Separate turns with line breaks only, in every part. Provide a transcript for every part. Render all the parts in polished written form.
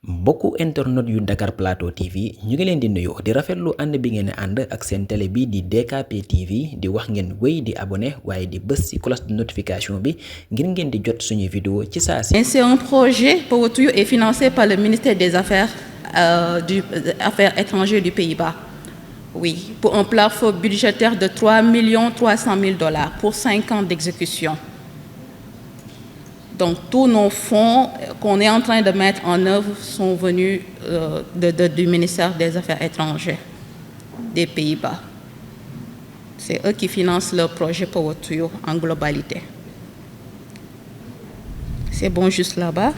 mbokku internet yu Dakar Plateau TV ñu ngi leen di nuyu di rafetlu ànd bi ngeen ànd ak seen télé bi di DKP TV di wax ngeen wéy di abonné waaye di bës ci cloche de notification bi ngir ngeen di jot suñuy vidéo ci saa si.
C'est un projet Power to You est financé par le ministère des Affaires étrangères du Pays-Bas. Oui, pour un plafond budgétaire de 3 300 000 $ pour 5 ans d'exécution. Donc, tous nos fonds qu'on est en train de mettre en œuvre sont venus du ministère des Affaires étrangères des Pays-Bas. C'est eux qui financent le projet Power to You en globalité. C'est bon juste là-bas?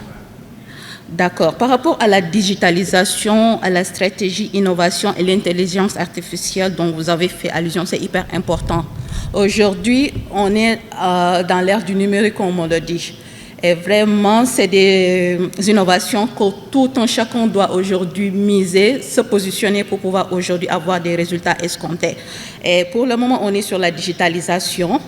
D'accord. Par rapport à la digitalisation, à la stratégie innovation et l'intelligence artificielle dont vous avez fait allusion, c'est hyper important. Aujourd'hui, on est dans l'ère du numérique, comme on le dit. Et vraiment, c'est des innovations que tout un chacun doit aujourd'hui miser, se positionner pour pouvoir aujourd'hui avoir des résultats escomptés. Et pour le moment, on est sur la digitalisation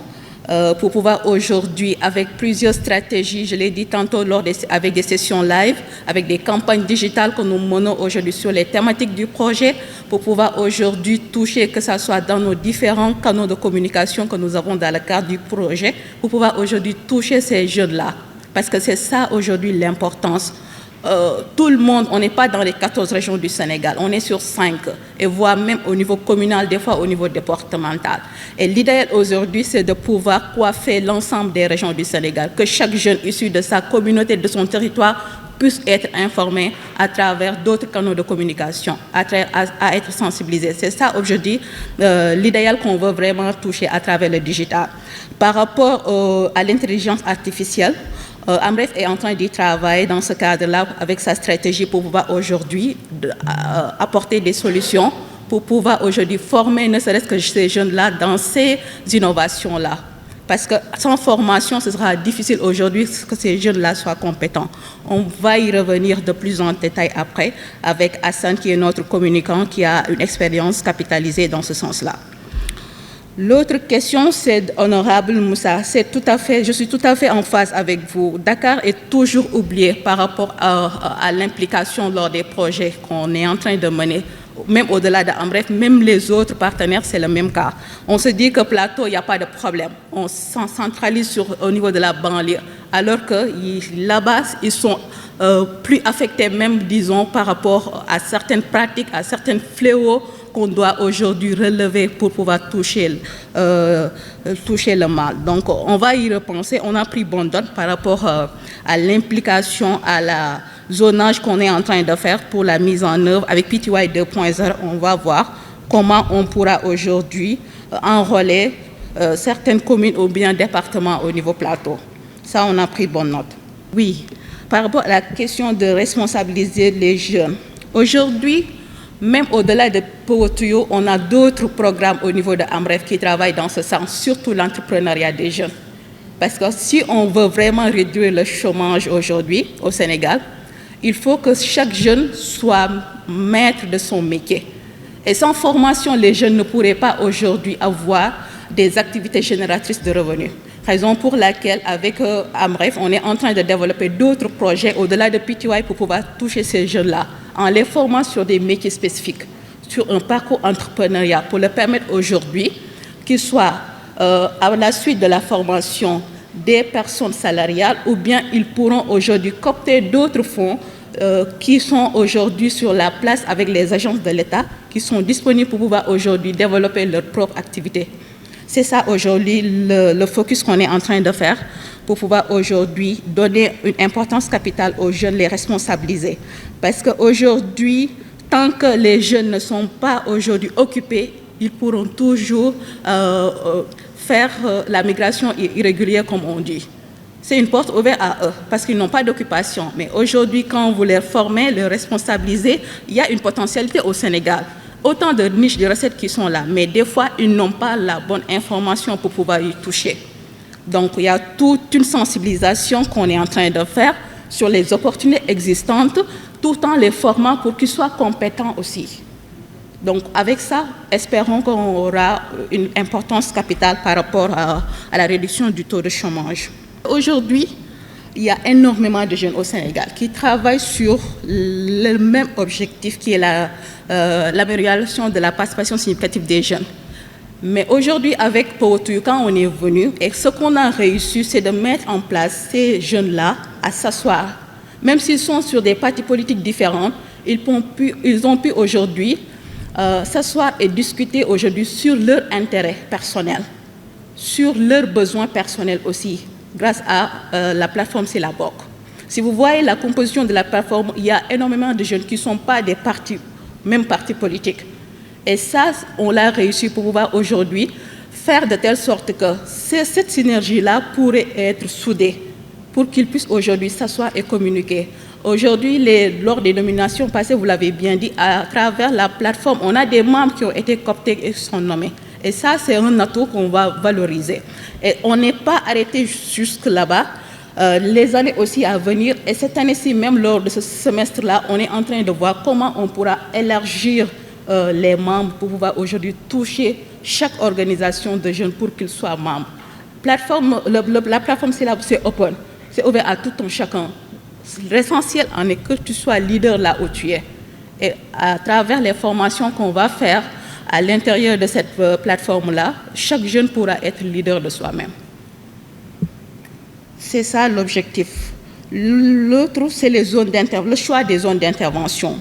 pour pouvoir aujourd'hui, avec plusieurs stratégies, je l'ai dit tantôt, avec des sessions live, avec des campagnes digitales que nous menons aujourd'hui sur les thématiques du projet, pour pouvoir aujourd'hui toucher, que ce soit dans nos différents canaux de communication que nous avons dans le cadre du projet, pour pouvoir aujourd'hui toucher ces jeunes-là. Parce que c'est ça aujourd'hui l'importance. Tout le monde, on n'est pas dans les 14 régions du Sénégal, on est sur 5, et voire même au niveau communal, des fois au niveau départemental. Et l'idéal aujourd'hui, c'est de pouvoir coiffer l'ensemble des régions du Sénégal, que chaque jeune issu de sa communauté, de son territoire, puisse être informé à travers d'autres canaux de communication, à être sensibilisé. C'est ça aujourd'hui l'idéal qu'on veut vraiment toucher à travers le digital. Par rapport à l'intelligence artificielle, Amref est en train d'y travailler dans ce cadre-là avec sa stratégie pour pouvoir aujourd'hui apporter des solutions pour pouvoir aujourd'hui former ne serait-ce que ces jeunes-là dans ces innovations-là. Parce que sans formation, ce sera difficile aujourd'hui que ces jeunes-là soient compétents. On va y revenir de plus en détail après avec Hassan qui est notre communicant qui a une expérience capitalisée dans ce sens-là. L'autre question, c'est honorable Moussa. Je suis tout à fait en phase avec vous. Dakar est toujours oublié par rapport à l'implication lors des projets qu'on est en train de mener. Même au-delà d'Amref, même les autres partenaires, c'est le même cas. On se dit que Plateau, il n'y a pas de problème. On s'en centralise au niveau de la banlieue, alors que là-bas, ils sont plus affectés même, disons, par rapport à certaines pratiques, à certains fléaux qu'on doit aujourd'hui relever pour pouvoir toucher le mal. Donc, on va y repenser. On a pris bonne note par rapport à l'implication, à la zonage qu'on est en train de faire pour la mise en œuvre. Avec PTY 2.0, on va voir comment on pourra aujourd'hui enrôler certaines communes ou bien départements au niveau plateau. Ça, on a pris bonne note. Oui, par rapport à la question de responsabiliser les jeunes. Aujourd'hui, même au-delà de Power to You, on a d'autres programmes au niveau de Amref qui travaillent dans ce sens, surtout l'entrepreneuriat des jeunes. Parce que si on veut vraiment réduire le chômage aujourd'hui au Sénégal, il faut que chaque jeune soit maître de son métier. Et sans formation, les jeunes ne pourraient pas aujourd'hui avoir des activités génératrices de revenus. Raison pour laquelle, avec Amref, on est en train de développer d'autres projets au-delà de PTY pour pouvoir toucher ces jeunes-là, en les formant sur des métiers spécifiques, sur un parcours entrepreneurial, pour leur permettre aujourd'hui qu'ils soient, à la suite de la formation, des personnes salariales, ou bien ils pourront aujourd'hui coopter d'autres fonds qui sont aujourd'hui sur la place avec les agences de l'État, qui sont disponibles pour pouvoir aujourd'hui développer leur propre activité. C'est ça aujourd'hui le focus qu'on est en train de faire pour pouvoir aujourd'hui donner une importance capitale aux jeunes, les responsabiliser. Parce qu'aujourd'hui, tant que les jeunes ne sont pas aujourd'hui occupés, ils pourront toujours faire la migration irrégulière, comme on dit. C'est une porte ouverte à eux, parce qu'ils n'ont pas d'occupation. Mais aujourd'hui, quand vous les formez, les responsabilisez, il y a une potentialité au Sénégal. Autant de niches de recettes qui sont là, mais des fois, ils n'ont pas la bonne information pour pouvoir y toucher. Donc, il y a toute une sensibilisation qu'on est en train de faire sur les opportunités existantes, tout en les formant pour qu'ils soient compétents aussi. Donc, avec ça, espérons qu'on aura une importance capitale par rapport à la réduction du taux de chômage. Aujourd'hui, il y a énormément de jeunes au Sénégal qui travaillent sur le même objectif qui est l'amélioration de la participation significative des jeunes. Mais aujourd'hui, avec Powotuyu, quand on est venu, et ce qu'on a réussi, c'est de mettre en place ces jeunes-là à s'asseoir. Même s'ils sont sur des partis politiques différents, ils ont pu aujourd'hui s'asseoir et discuter aujourd'hui sur leur intérêt personnel, sur leurs besoins personnels aussi, grâce à la plateforme Silabok. Si vous voyez la composition de la plateforme, il y a énormément de jeunes qui ne sont pas des partis, même partis politiques. Et ça, on l'a réussi pour pouvoir aujourd'hui faire de telle sorte que cette synergie-là pourrait être soudée pour qu'ils puissent aujourd'hui s'asseoir et communiquer. Aujourd'hui, lors des nominations passées, vous l'avez bien dit, à travers la plateforme, on a des membres qui ont été cooptés et sont nommés. Et ça, c'est un atout qu'on va valoriser. Et on n'est pas arrêté jusque là-bas. Les années aussi à venir, et cette année-ci, même lors de ce semestre-là, on est en train de voir comment on pourra élargir les membres pour pouvoir aujourd'hui toucher chaque organisation de jeunes pour qu'ils soient membres. La plateforme, c'est open, c'est ouvert à tout un chacun. L'essentiel en est que tu sois leader là où tu es. Et à travers les formations qu'on va faire à l'intérieur de cette plateforme-là, chaque jeune pourra être leader de soi-même. C'est ça l'objectif. L'autre, c'est le choix des zones d'intervention.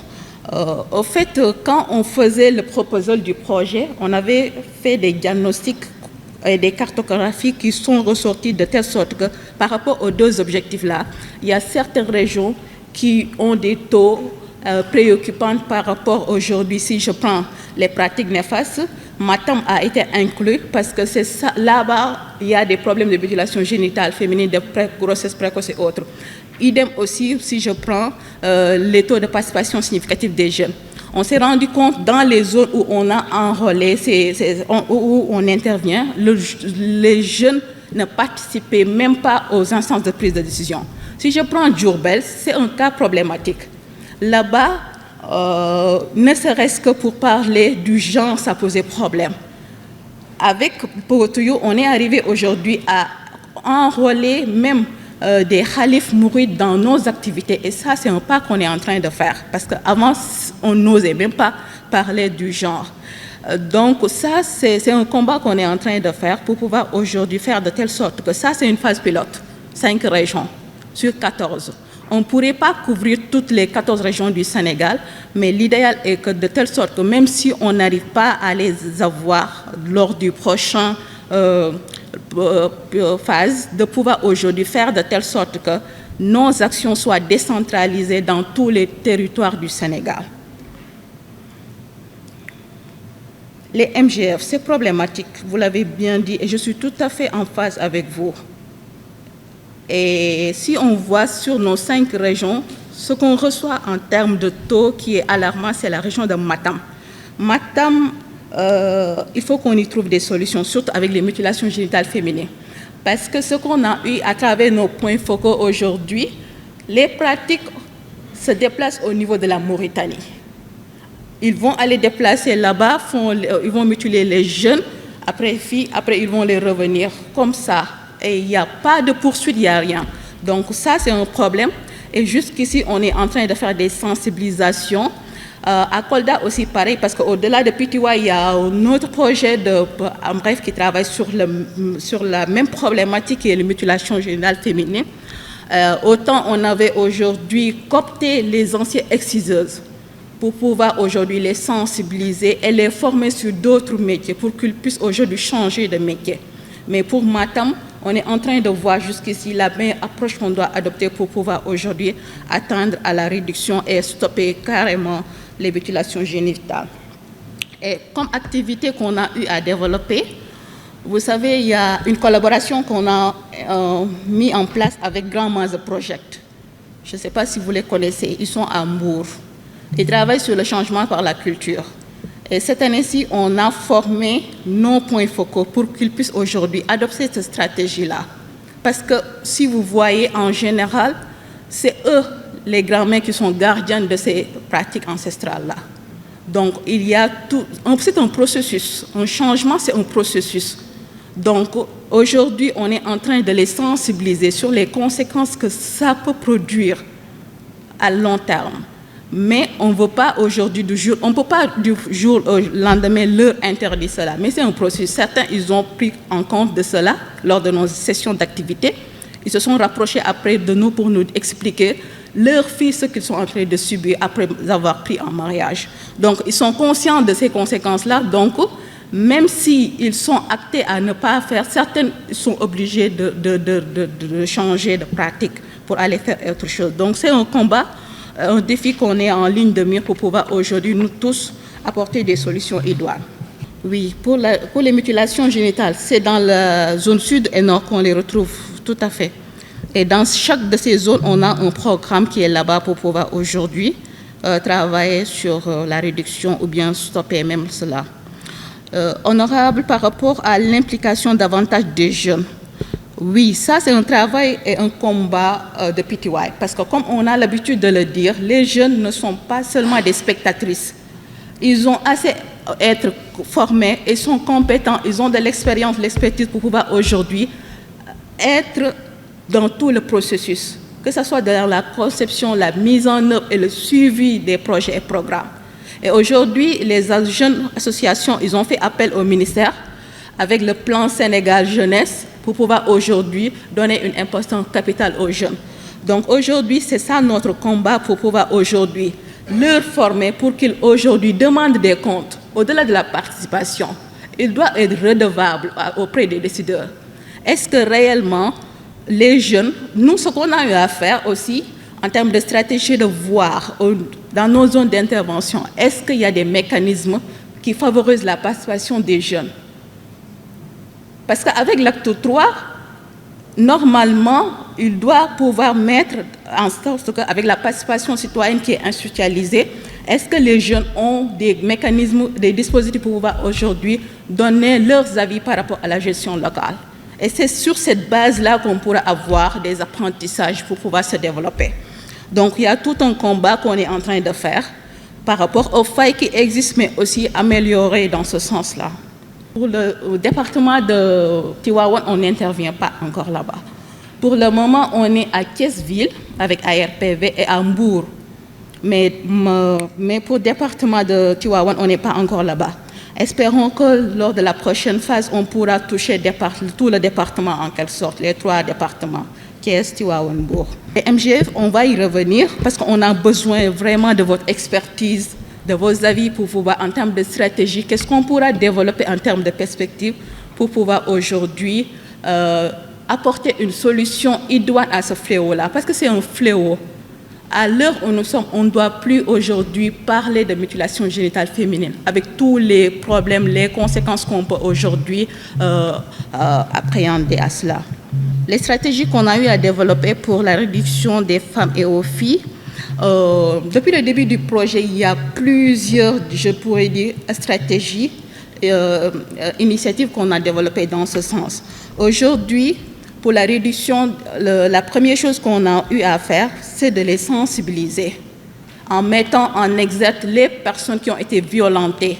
Au fait, quand on faisait le proposal du projet, on avait fait des diagnostics et des cartographies qui sont ressorties de telle sorte que par rapport aux deux objectifs-là, il y a certaines régions qui ont des taux préoccupants par rapport aujourd'hui. Si je prends les pratiques néfastes, Matam a été inclus parce que c'est ça, là-bas, il y a des problèmes de mutilation génitale féminine, de grossesse précoce et autres. Idem aussi, si je prends les taux de participation significative des jeunes. On s'est rendu compte dans les zones où on a enrôlé, où on intervient, les jeunes ne participaient même pas aux instances de prise de décision. Si je prends Diourbel, c'est un cas problématique. Là-bas, ne serait-ce que pour parler du genre, ça posait problème. Avec Powotuyu, on est arrivé aujourd'hui à enrôler même des khalifs mourides dans nos activités. Et ça, c'est un pas qu'on est en train de faire. Parce qu'avant, on n'osait même pas parler du genre. Donc ça, c'est un combat qu'on est en train de faire pour pouvoir aujourd'hui faire de telle sorte que ça, c'est une phase pilote. 5 régions sur 14. On ne pourrait pas couvrir toutes les 14 régions du Sénégal, mais l'idéal est que de telle sorte que même si on n'arrive pas à les avoir lors du prochain phase, de pouvoir aujourd'hui faire de telle sorte que nos actions soient décentralisées dans tous les territoires du Sénégal. Les MGF, c'est problématique, vous l'avez bien dit, et je suis tout à fait en phase avec vous. Et si on voit sur nos 5 régions, ce qu'on reçoit en termes de taux qui est alarmant, c'est la région de Matam. Matam, il faut qu'on y trouve des solutions, surtout avec les mutilations génitales féminines. Parce que ce qu'on a eu à travers nos points focaux aujourd'hui, les pratiques se déplacent au niveau de la Mauritanie. Ils vont aller déplacer là-bas, ils vont mutiler les jeunes, après ils vont les revenir comme ça. Et il n'y a pas de poursuite, il n'y a rien. Donc ça, c'est un problème. Et jusqu'ici, on est en train de faire des sensibilisations. À Kolda aussi, pareil, parce qu'au-delà de Pitiwa, il y a un autre projet bref, qui travaille sur la même problématique qui est la mutilation génitale féminine. Autant on avait aujourd'hui coopté les anciennes exciseuses pour pouvoir aujourd'hui les sensibiliser et les former sur d'autres métiers pour qu'ils puissent aujourd'hui changer de métier. Mais pour Matam, on est en train de voir jusqu'ici la meilleure approche qu'on doit adopter pour pouvoir aujourd'hui atteindre à la réduction et stopper carrément les mutilations génitales. Et comme activité qu'on a eu à développer, vous savez, il y a une collaboration qu'on a mis en place avec Grand Maze Project. Je ne sais pas si vous les connaissez, ils sont à Mbour. Ils travaillent sur le changement par la culture. Et cette année-ci, on a formé nos points focaux pour qu'ils puissent aujourd'hui adopter cette stratégie-là. Parce que si vous voyez en général, c'est eux, les grands-mères, qui sont gardiens de ces pratiques ancestrales-là. Donc, il y a tout. C'est un processus. Un changement, c'est un processus. Donc, aujourd'hui, on est en train de les sensibiliser sur les conséquences que ça peut produire à long terme. Mais on ne veut pas aujourd'hui on ne peut pas du jour au lendemain leur interdire cela. Mais c'est un processus. Certains, ils ont pris en compte de cela lors de nos sessions d'activité. Ils se sont rapprochés après de nous pour nous expliquer leurs filles ce qu'ils sont en train de subir après avoir pris en mariage. Donc, ils sont conscients de ces conséquences-là. Donc, même s'ils sont actés à ne pas faire, certains sont obligés de changer de pratique pour aller faire autre chose. Donc, c'est un combat, un défi qu'on est en ligne de mire pour pouvoir aujourd'hui, nous tous, apporter des solutions idoines. Oui, pour les mutilations génitales, c'est dans la zone sud et nord qu'on les retrouve, tout à fait. Et dans chaque de ces zones, on a un programme qui est là-bas pour pouvoir aujourd'hui travailler sur la réduction ou bien stopper même cela. Honorable, par rapport à l'implication davantage des jeunes, oui, ça c'est un travail et un combat de PTY, parce que comme on a l'habitude de le dire, les jeunes ne sont pas seulement des spectatrices. Ils ont assez être formés, ils sont compétents, ils ont de l'expérience, l'expertise pour pouvoir aujourd'hui être dans tout le processus, que ce soit dans la conception, la mise en œuvre et le suivi des projets et programmes. Et aujourd'hui, les jeunes associations, ils ont fait appel au ministère avec le plan Sénégal Jeunesse pour pouvoir aujourd'hui donner une importance capitale aux jeunes. Donc aujourd'hui, c'est ça notre combat pour pouvoir aujourd'hui leur former pour qu'ils aujourd'hui demandent des comptes. Au-delà de la participation, ils doivent être redevables auprès des décideurs. Est-ce que réellement, les jeunes, nous, ce qu'on a eu à faire aussi, en termes de stratégie, de voir dans nos zones d'intervention, est-ce qu'il y a des mécanismes qui favorisent la participation des jeunes? Parce qu'avec l'acte 3, normalement, il doit pouvoir mettre en sorte qu'avec la participation citoyenne qui est institutionnalisée, est-ce que les jeunes ont des mécanismes, des dispositifs pour pouvoir aujourd'hui donner leurs avis par rapport à la gestion locale? Et c'est sur cette base-là qu'on pourra avoir des apprentissages pour pouvoir se développer. Donc, il y a tout un combat qu'on est en train de faire par rapport aux failles qui existent, mais aussi améliorer dans ce sens-là. Pour le département de Tivaouane, on n'intervient pas encore là-bas. Pour le moment, on est à Thiès-Ville avec ARPV et à Mbour. Mais pour le département de Tivaouane, on n'est pas encore là-bas. Espérons que lors de la prochaine phase, on pourra toucher tout le département en quelque sorte, les 3 départements, Thiès, Tivaouane, Mbour. Et MGF, on va y revenir parce qu'on a besoin vraiment de votre expertise, de vos avis pour pouvoir, en termes de stratégie, qu'est-ce qu'on pourra développer en termes de perspective pour pouvoir aujourd'hui apporter une solution idoine à ce fléau-là, parce que c'est un fléau. À l'heure où nous sommes, on ne doit plus aujourd'hui parler de mutilation génitale féminine, avec tous les problèmes, les conséquences qu'on peut aujourd'hui appréhender à cela. Les stratégies qu'on a eu à développer pour la réduction des femmes et aux filles, depuis le début du projet, il y a plusieurs, je pourrais dire, stratégies, initiatives qu'on a développées dans ce sens. Aujourd'hui, pour la réduction, la première chose qu'on a eu à faire, c'est de les sensibiliser en mettant en exergue les personnes qui ont été violentées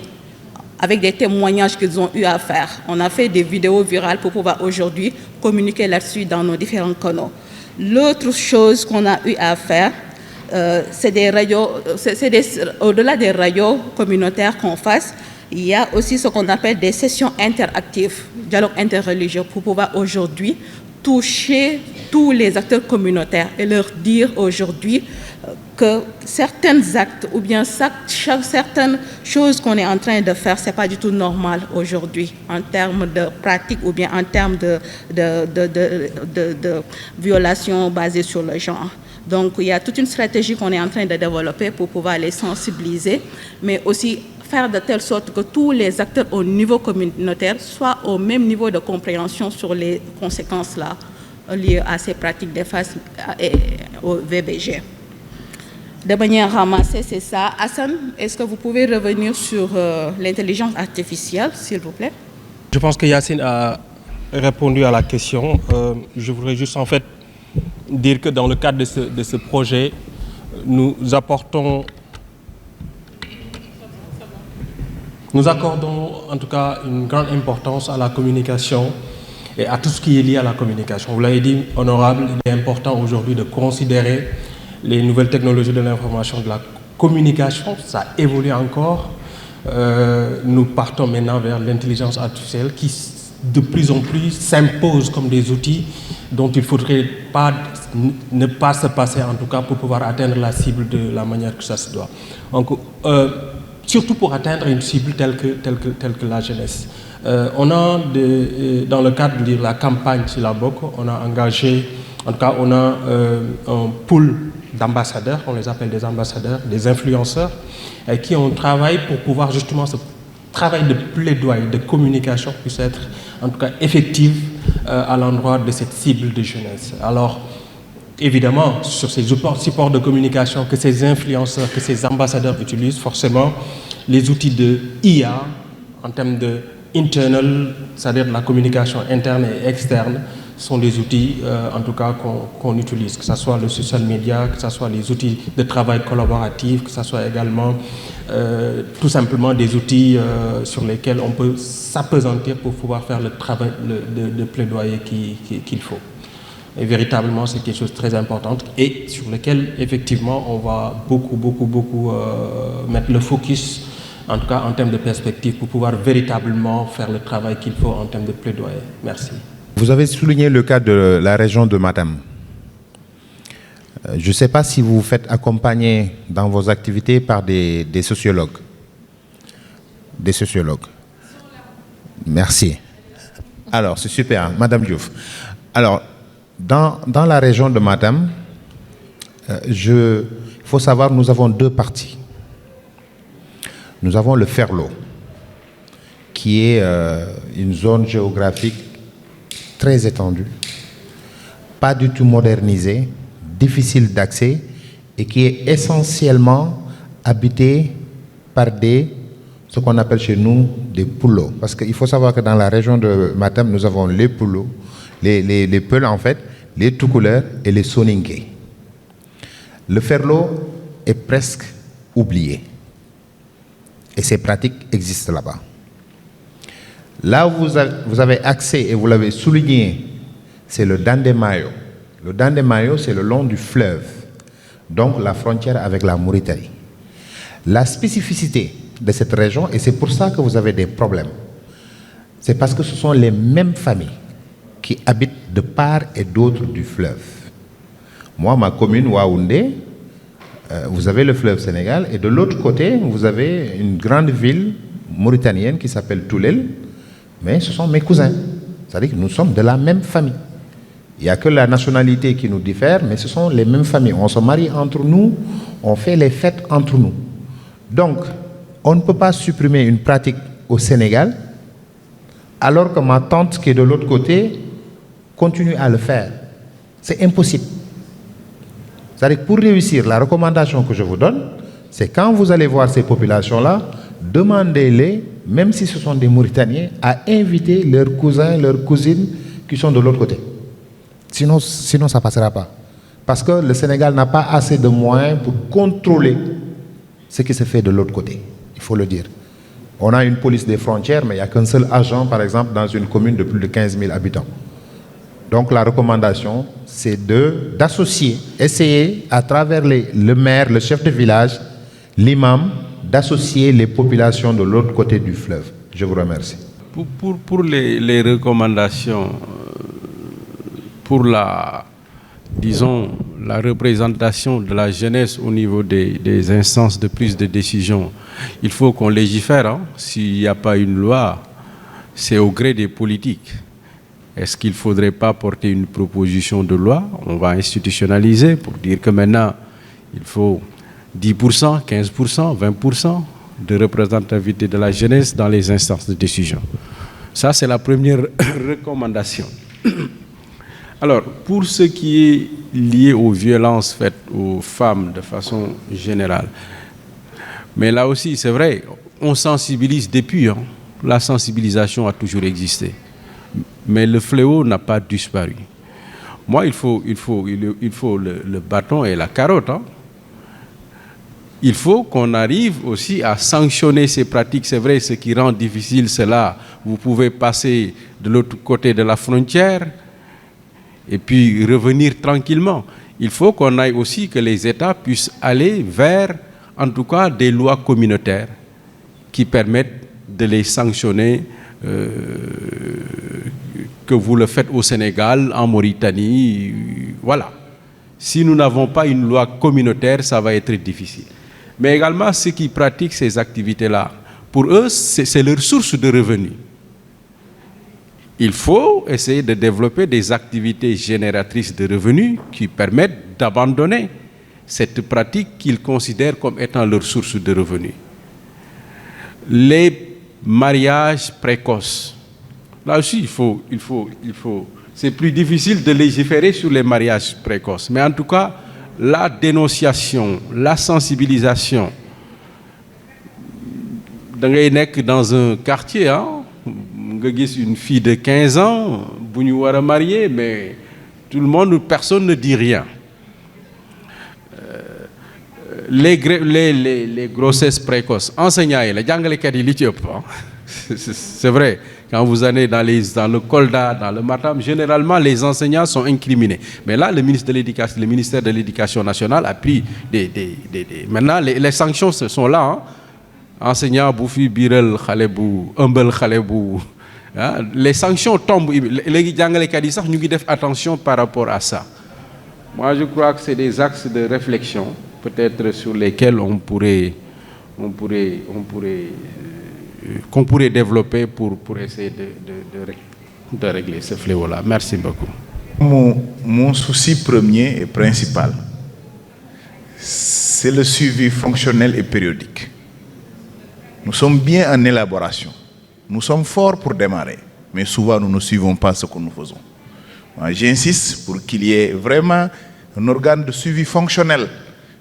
avec des témoignages qu'ils ont eu à faire. On a fait des vidéos virales pour pouvoir aujourd'hui communiquer là-dessus dans nos différents canaux. L'autre chose qu'on a eu à faire, c'est des radios, au-delà des radios communautaires qu'on fasse, il y a aussi ce qu'on appelle des sessions interactives, dialogue interreligieux, pour pouvoir aujourd'hui toucher tous les acteurs communautaires et leur dire aujourd'hui que certains actes ou bien certaines choses qu'on est en train de faire, ce n'est pas du tout normal aujourd'hui en termes de pratique ou bien en termes de violation basée sur le genre. Donc, il y a toute une stratégie qu'on est en train de développer pour pouvoir les sensibiliser, mais aussi faire de telle sorte que tous les acteurs au niveau communautaire soient au même niveau de compréhension sur les conséquences là liées à ces pratiques de face et au VBG. De manière ramassée, c'est ça. Hassan, est-ce que vous pouvez revenir sur l'intelligence artificielle, s'il vous plaît?
Je pense que Yacine a répondu à la question. Je voudrais juste en fait dire que dans le cadre de ce projet, nous apportons... Nous accordons en tout cas une grande importance à la communication et à tout ce qui est lié à la communication. Vous l'avez dit, honorable, il est important aujourd'hui de considérer les nouvelles technologies de l'information, de la communication. Ça évolue encore. Nous partons maintenant vers l'intelligence artificielle qui de plus en plus s'impose comme des outils dont il ne faudrait ne pas se passer en tout cas pour pouvoir atteindre la cible de la manière que ça se doit. Donc, surtout pour atteindre une cible telle que la jeunesse. On a, dans le cadre de la campagne Silaboc, on a engagé, en tout cas on a un pool d'ambassadeurs, on les appelle des ambassadeurs, des influenceurs, qui ont travaillé pour pouvoir justement ce travail de plaidoyer, de communication puisse être en tout cas effectif à l'endroit de cette cible de jeunesse. Alors, évidemment, sur ces supports de communication que ces influenceurs, que ces ambassadeurs utilisent, forcément, les outils de IA, en termes de internal, c'est-à-dire de la communication interne et externe, sont des outils, en tout cas, qu'on utilise, que ce soit le social media, que ce soit les outils de travail collaboratif, que ce soit également tout simplement des outils sur lesquels on peut s'appesantir pour pouvoir faire le travail de plaidoyer qu'il faut. Et véritablement, c'est quelque chose de très important et sur lequel, effectivement, on va beaucoup mettre le focus, en tout cas en termes de perspective, pour pouvoir véritablement faire le travail qu'il faut en termes de plaidoyer. Merci.
Vous avez souligné le cas de la région de Matam. Je ne sais pas si vous vous faites accompagner dans vos activités par des sociologues. Des sociologues. Merci. Alors, c'est super, Madame Diouf. Alors, dans la région de Matam, il faut savoir, nous avons deux parties. Nous avons le Ferlo, qui est une zone géographique très étendue, pas du tout modernisée, difficile d'accès et qui est essentiellement habitée par ce qu'on appelle chez nous des poulots. Parce qu'il faut savoir que dans la région de Matam, nous avons les poulots, les Peuls en fait, les Toucouleurs et les Soninké. Le Ferlo est presque oublié et ces pratiques existent là-bas. Là où vous avez accès, et vous l'avez souligné, c'est le Dandemayo. Le Dandemayo, c'est le long du fleuve, donc la frontière avec la Mauritanie. La spécificité de cette région, et c'est pour ça que vous avez des problèmes, c'est parce que ce sont les mêmes familles qui habitent de part et d'autre du fleuve. Moi, ma commune, Waoundé, vous avez le fleuve Sénégal, et de l'autre côté, vous avez une grande ville mauritanienne qui s'appelle Toulel, mais ce sont mes cousins. C'est-à-dire que nous sommes de la même famille. Il n'y a que la nationalité qui nous diffère, mais ce sont les mêmes familles. On se marie entre nous, on fait les fêtes entre nous. Donc, on ne peut pas supprimer une pratique au Sénégal, alors que ma tante qui est de l'autre côté continue à le faire. C'est impossible. C'est-à-dire que pour réussir, la recommandation que je vous donne, c'est quand vous allez voir ces populations-là, demandez-les, même si ce sont des Mauritaniens, à inviter leurs cousins, leurs cousines qui sont de l'autre côté. Sinon ça ne passera pas. Parce que le Sénégal n'a pas assez de moyens pour contrôler ce qui se fait de l'autre côté. Il faut le dire. On a une police des frontières, mais il n'y a qu'un seul agent, par exemple, dans une commune de plus de 15 000 habitants. Donc la recommandation, c'est d'associer, essayer à travers le maire, le chef de village, l'imam, d'associer les populations de l'autre côté du fleuve. Je vous remercie.
Pour les recommandations, pour la représentation de la jeunesse au niveau des instances de prise de décision, il faut qu'on légifère. Hein. S'il n'y a pas une loi, c'est au gré des politiques. Est-ce qu'il ne faudrait pas porter une proposition de loi? On va institutionnaliser pour dire que maintenant, il faut 10%, 15%, 20% de représentativité de la jeunesse dans les instances de décision. Ça, c'est la première recommandation. Alors, pour ce qui est lié aux violences faites aux femmes de façon générale, mais là aussi, c'est vrai, on sensibilise depuis. Hein. La sensibilisation a toujours existé. Mais le fléau n'a pas disparu. Moi, il faut le bâton et la carotte. Hein. il faut qu'on arrive aussi à sanctionner ces pratiques. C'est vrai, ce qui rend difficile cela, vous pouvez passer de l'autre côté de la frontière et puis revenir tranquillement. Il faut qu'on aille aussi que les États puissent aller vers, en tout cas, des lois communautaires qui permettent de les sanctionner, que vous le faites au Sénégal, en Mauritanie, voilà. Si nous n'avons pas une loi communautaire, ça va être difficile. Mais également, ceux qui pratiquent ces activités-là, pour eux, c'est leur source de revenus. Il faut essayer de développer des activités génératrices de revenus qui permettent d'abandonner cette pratique qu'ils considèrent comme étant leur source de revenus. Les mariages précoces. Là aussi, il faut. C'est plus difficile de légiférer sur les mariages précoces. Mais en tout cas, la dénonciation, la sensibilisation. Dans un quartier, une fille de 15 ans, mariée, mais tout le monde, personne ne dit rien. Les grossesses précoces, enseignants, c'est vrai, quand vous allez dans le Kolda, dans le Matam, généralement les enseignants sont incriminés. Mais là, le ministère de l'Éducation nationale a pris maintenant, les sanctions sont là. Enseignants, Boufi, Birel, Khalebou, Umbel, Khalebou. Les sanctions tombent. Les gens nous disent attention par rapport à ça. Moi, je crois que c'est des axes de réflexion, peut-être sur lesquels qu'on pourrait développer pour essayer de régler ce fléau-là. Merci beaucoup.
Mon souci premier et principal, c'est le suivi fonctionnel et périodique. Nous sommes bien en élaboration. Nous sommes forts pour démarrer, mais souvent nous ne suivons pas ce que nous faisons. J'insiste pour qu'il y ait vraiment un organe de suivi fonctionnel.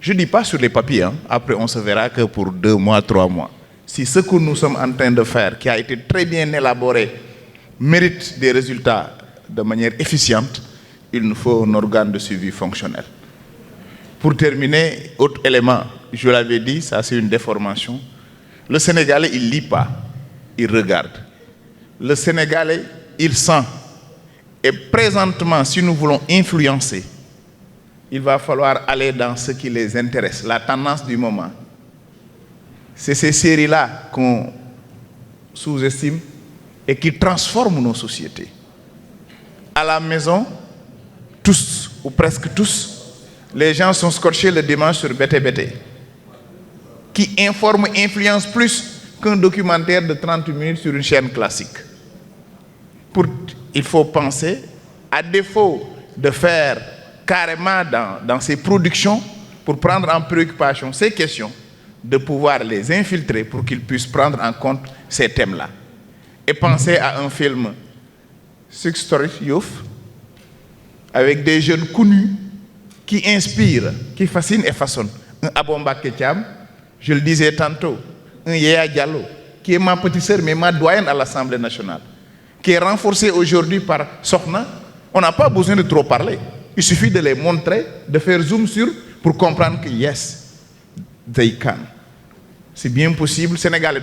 Je ne dis pas sur les papiers, après on se verra que pour 2 mois, 3 mois. Si ce que nous sommes en train de faire, qui a été très bien élaboré, mérite des résultats de manière efficiente, il nous faut un organe de suivi fonctionnel. Pour terminer, autre élément, je l'avais dit, ça c'est une déformation. Le Sénégalais, il ne lit pas, il regarde. Le Sénégalais, il sent. Et présentement, si nous voulons influencer, il va falloir aller dans ce qui les intéresse, la tendance du moment. C'est ces séries-là qu'on sous-estime et qui transforment nos sociétés. À la maison, tous, ou presque tous, les gens sont scotchés le dimanche sur BTBT, qui informe et influence plus qu'un documentaire de 30 minutes sur une chaîne classique. Il faut penser, à défaut de faire carrément dans ces productions, pour prendre en préoccupation ces questions, de pouvoir les infiltrer pour qu'ils puissent prendre en compte ces thèmes-là. Et penser à un film Six Stories Youth, avec des jeunes connus qui inspirent, qui fascinent et façonnent. Un Abomba Ketcham, je le disais tantôt, un Yaya Diallo, qui est ma petite sœur, mais ma doyenne à l'Assemblée nationale, qui est renforcé aujourd'hui par Sokhna. On n'a pas besoin de trop parler. Il suffit de les montrer, de faire zoom sur, pour comprendre que yes, they can. C'est bien possible. Sénégal,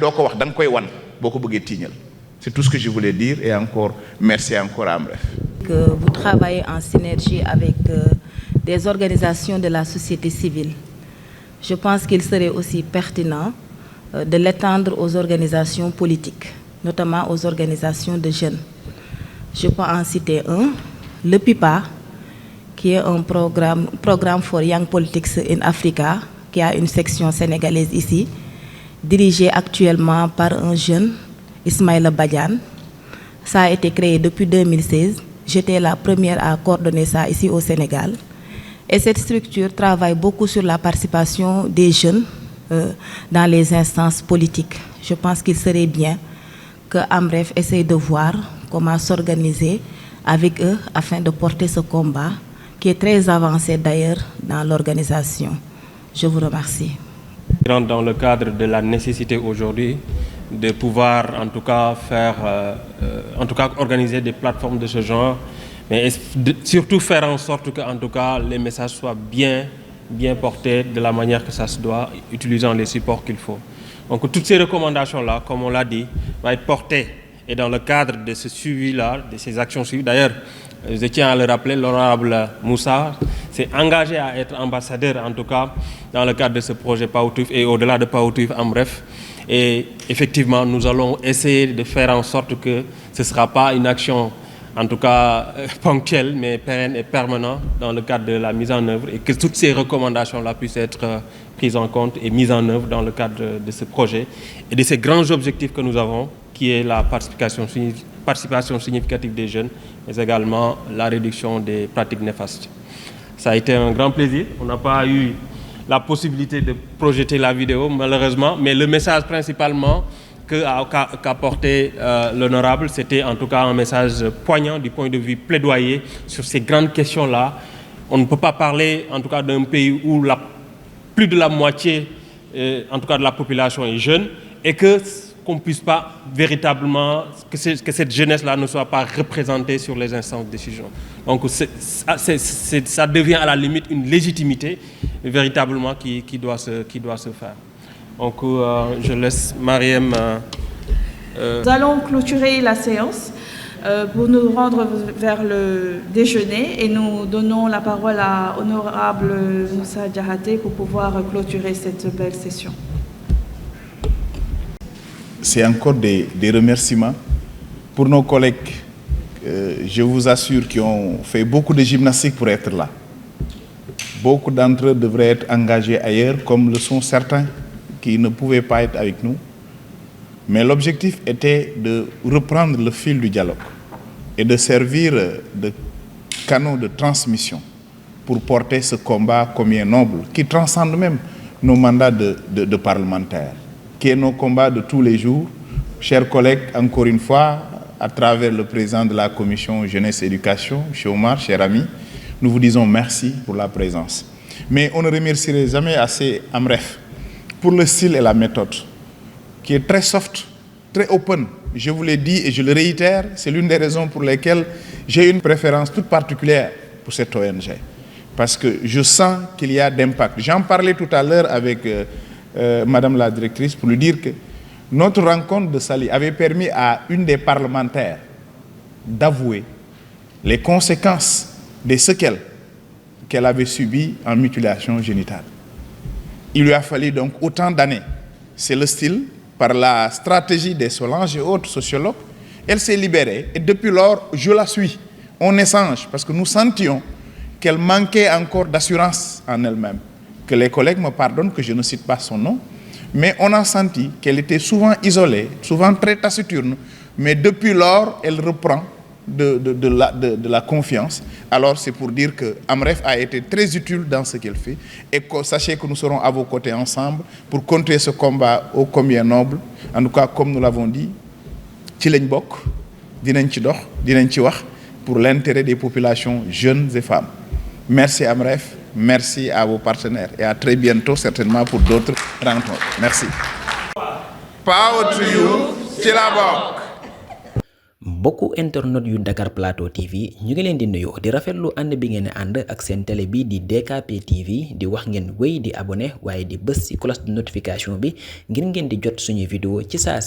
c'est tout ce que je voulais dire. Et encore, merci encore à Amref.
Que vous travaillez en synergie avec des organisations de la société civile. Je pense qu'il serait aussi pertinent de l'étendre aux organisations politiques, notamment aux organisations de jeunes. Je peux en citer un, le PIPA, qui est un programme for Young Politics in Africa, qui a une section sénégalaise ici, dirigée actuellement par un jeune, Ismaïla Badiane. Ça a été créé depuis 2016. J'étais la première à coordonner ça ici au Sénégal. Et cette structure travaille beaucoup sur la participation des jeunes dans les instances politiques. Je pense qu'il serait bien que Amref essaye de voir comment s'organiser avec eux afin de porter ce combat qui est très avancé d'ailleurs dans l'organisation. Je vous remercie.
Dans le cadre de la nécessité aujourd'hui de pouvoir en tout cas organiser des plateformes de ce genre, mais surtout faire en sorte que en tout cas les messages soient bien bien porté de la manière que ça se doit, utilisant les supports qu'il faut. Donc toutes ces recommandations-là, comme on l'a dit, vont être portées et dans le cadre de ce suivi-là, de ces actions suivies. D'ailleurs, je tiens à le rappeler, l'honorable Moussa s'est engagé à être ambassadeur, en tout cas, dans le cadre de ce projet PAOTUF et au-delà de PAOTUF, AMREF. Et effectivement, nous allons essayer de faire en sorte que ce ne sera pas une action, en tout cas ponctuelle, mais pérenne et permanente dans le cadre de la mise en œuvre et que toutes ces recommandations-là puissent être prises en compte et mises en œuvre dans le cadre de ce projet et de ces grands objectifs que nous avons, qui est la participation significative des jeunes, mais également la réduction des pratiques néfastes. Ça a été un grand plaisir. On n'a pas eu la possibilité de projeter la vidéo, malheureusement, mais le message principalement qu'a porté l'honorable, c'était en tout cas un message poignant du point de vue plaidoyer sur ces grandes questions-là. On ne peut pas parler en tout cas d'un pays où plus de la moitié en tout cas de la population est jeune et qu'on ne puisse pas véritablement, que cette jeunesse-là ne soit pas représentée sur les instances de décision. Donc ça devient à la limite une légitimité véritablement qui doit se faire. Donc je laisse Mariem.
Nous allons clôturer la séance pour nous rendre vers le déjeuner et nous donnons la parole à Honorable Moussa Diakhaté pour pouvoir clôturer cette belle session.
C'est encore des remerciements pour nos collègues, je vous assure, qui ont fait beaucoup de gymnastique pour être là. Beaucoup d'entre eux devraient être engagés ailleurs, comme le sont certains qui ne pouvaient pas être avec nous. Mais l'objectif était de reprendre le fil du dialogue et de servir de canaux de transmission pour porter ce combat combien noble, qui transcende même nos mandats de parlementaires, qui est nos combats de tous les jours. Chers collègues, encore une fois, à travers le président de la commission Jeunesse et Éducation, M. Omar, cher ami, nous vous disons merci pour la présence. Mais on ne remercierait jamais assez AMREF pour le style et la méthode, qui est très soft, très open. Je vous l'ai dit et je le réitère, c'est l'une des raisons pour lesquelles j'ai une préférence toute particulière pour cette ONG. Parce que je sens qu'il y a d'impact. J'en parlais tout à l'heure avec Madame la directrice pour lui dire que notre rencontre de Saly avait permis à une des parlementaires d'avouer les conséquences des séquelles qu'elle avait subies en mutilation génitale. Il lui a fallu donc autant d'années. C'est le style, par la stratégie des Solange et autres sociologues, elle s'est libérée et depuis lors, je la suis. On échange parce que nous sentions qu'elle manquait encore d'assurance en elle-même. Que les collègues me pardonnent que je ne cite pas son nom, mais on a senti qu'elle était souvent isolée, souvent très taciturne, mais depuis lors, elle reprend de la confiance. Alors c'est pour dire que AMREF a été très utile dans ce qu'elle fait et que, sachez que nous serons à vos côtés ensemble pour continuer ce combat ô combien noble. En tout cas, comme nous l'avons dit, ci lañ bokk, dinañ ci dox, dinañ ci wax pour l'intérêt des populations jeunes et femmes. Merci AMREF, merci à vos partenaires et à très bientôt certainement pour d'autres rencontres. Merci. Power to you, ci la bokk.
mbokku internet yu Dakar Plateau TV ñu ngi leen di nuyu di rafetlu ànd bi ngeen ànd ak seen télé bi di DKP TV di wax ngeen wéy di abonné waaye di bës ci cloche de notification bi ngir ngeen di jot suñu vidéo ci saa si